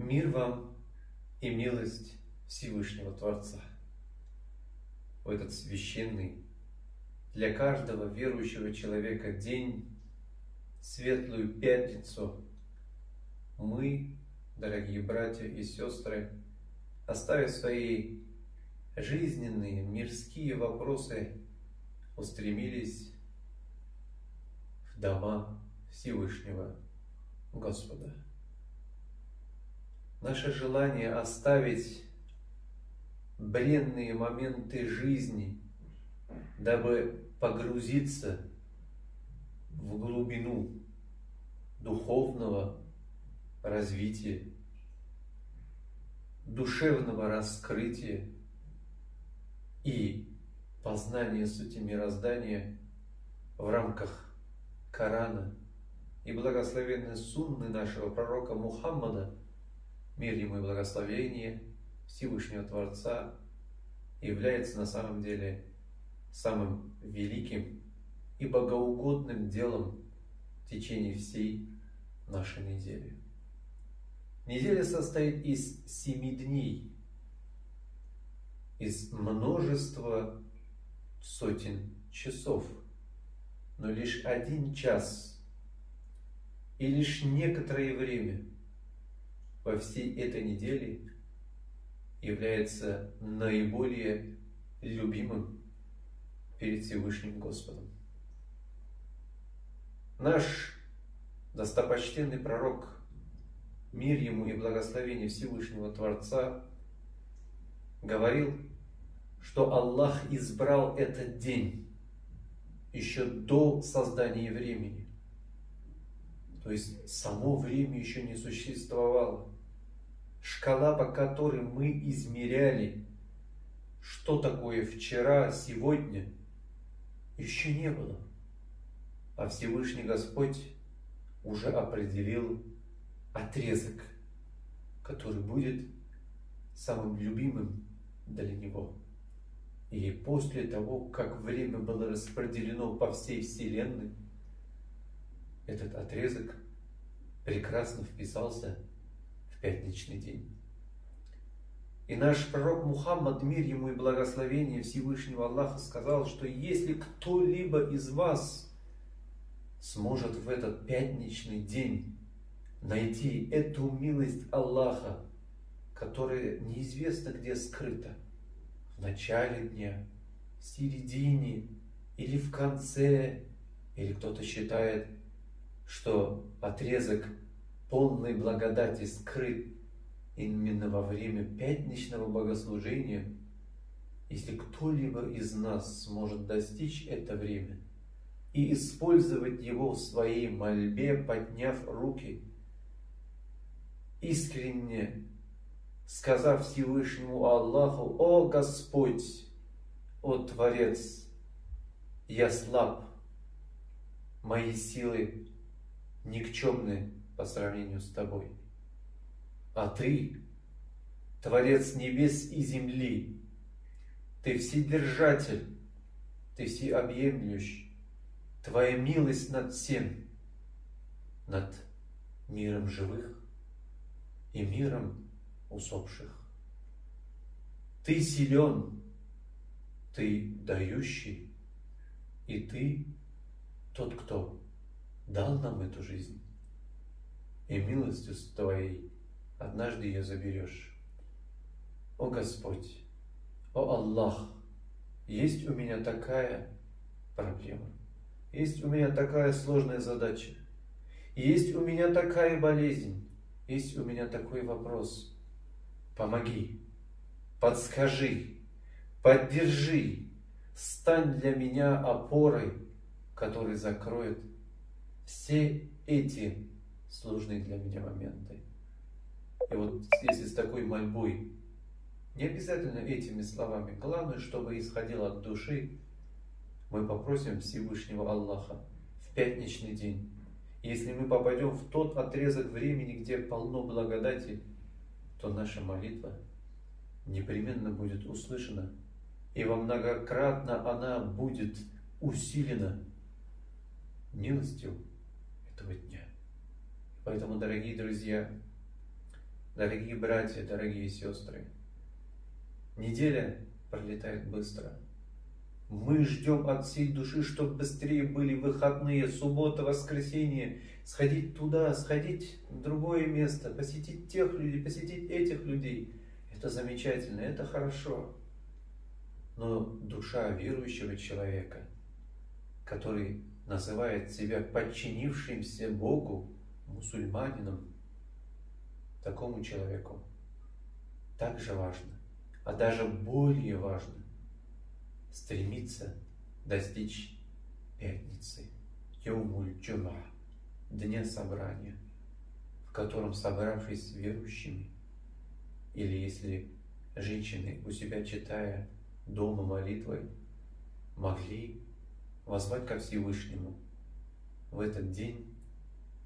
Мир вам и милость Всевышнего Творца в этот священный для каждого верующего человека день, светлую пятницу, мы, дорогие братья и сестры, оставив свои жизненные, мирские вопросы, устремились в дома Всевышнего Господа. Наше желание оставить бренные моменты жизни, дабы погрузиться в глубину духовного развития, душевного раскрытия и познания сути мироздания в рамках Корана и благословенной сунны нашего пророка Мухаммада, мир ему и благословение Всевышнего Творца, является на самом деле самым великим и богоугодным делом в течение всей нашей недели. Неделя состоит из 7 дней, из множества сотен часов, но лишь 1 час и лишь некоторое время во всей этой неделе является наиболее любимым перед Всевышним Господом. Наш достопочтенный пророк, мир ему и благословение Всевышнего Творца, говорил, что Аллах избрал этот день еще до создания времени. То есть само время еще не существовало. Шкала, по которой мы измеряли, что такое вчера, сегодня, еще не было. А Всевышний Господь уже определил отрезок, который будет самым любимым для Него. И после того, как время было распределено по всей Вселенной, этот отрезок прекрасно вписался в пятничный день. И наш пророк Мухаммад, мир ему и благословение Всевышнего Аллаха, сказал, что если кто-либо из вас сможет в этот пятничный день найти эту милость Аллаха, которая неизвестно где скрыта, в начале дня, в середине или в конце, или кто-то считает, что отрезок полной благодати скрыт именно во время пятничного богослужения, если кто-либо из нас сможет достичь это время и использовать его в своей мольбе, подняв руки, искренне сказав Всевышнему Аллаху: «О Господь, о Творец, я слаб, мои силы никчемны по сравнению с Тобой. А Ты, Творец небес и земли, Ты Вседержатель, Ты Всеобъемлющий, Твоя милость над всем, над миром живых и миром усопших. Ты силен, Ты дающий, и Ты тот, кто дал нам эту жизнь, и милостью Твоей однажды ее заберешь. О Господь, о Аллах, есть у меня такая проблема, есть у меня такая сложная задача, есть у меня такая болезнь, есть у меня такой вопрос. Помоги, подскажи, поддержи, стань для меня опорой, которая закроет все эти сложные для меня моменты. И вот если с такой мольбой, не обязательно этими словами, главное, чтобы исходило от души, мы попросим Всевышнего Аллаха в пятничный день. И если мы попадем в тот отрезок времени, где полно благодати, то наша молитва непременно будет услышана, и во многократно она будет усилена милостью этого дня. Поэтому, дорогие друзья, Дорогие братья, дорогие сестры, неделя пролетает быстро. Мы ждем от всей души, чтобы быстрее были выходные, суббота, воскресенье, сходить туда, сходить в другое место, посетить тех людей, посетить этих людей. Это замечательно, это хорошо. Но душа верующего человека, который называет себя подчинившимся Богу, мусульманином, такому человеку также важно, а даже более важно стремиться достичь пятницы, Йомуль Джума, дня собрания, в котором, собравшись с верующими, или если женщины у себя читая дома молитвой, могли воззвать ко Всевышнему в этот день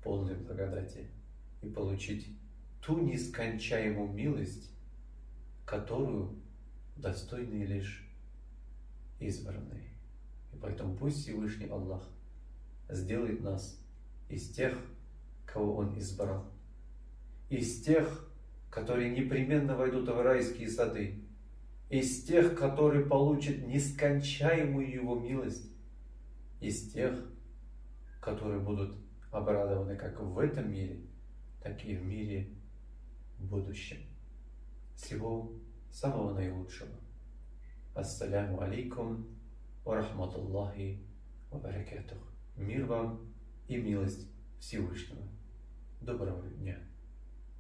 полной благодати и получить ту нескончаемую милость, которую достойны лишь избранные. И поэтому пусть Всевышний Аллах сделает нас из тех, кого Он избрал, из тех, которые непременно войдут в райские сады, из тех, которые получат нескончаемую Его милость, из тех, которые будут обрадованы как в этом мире, так и в мире будущем. Всего самого наилучшего. Ассаляму алейкум ва рахматуллахи ва баракатух. Мир вам и милость Всевышнего. Доброго дня.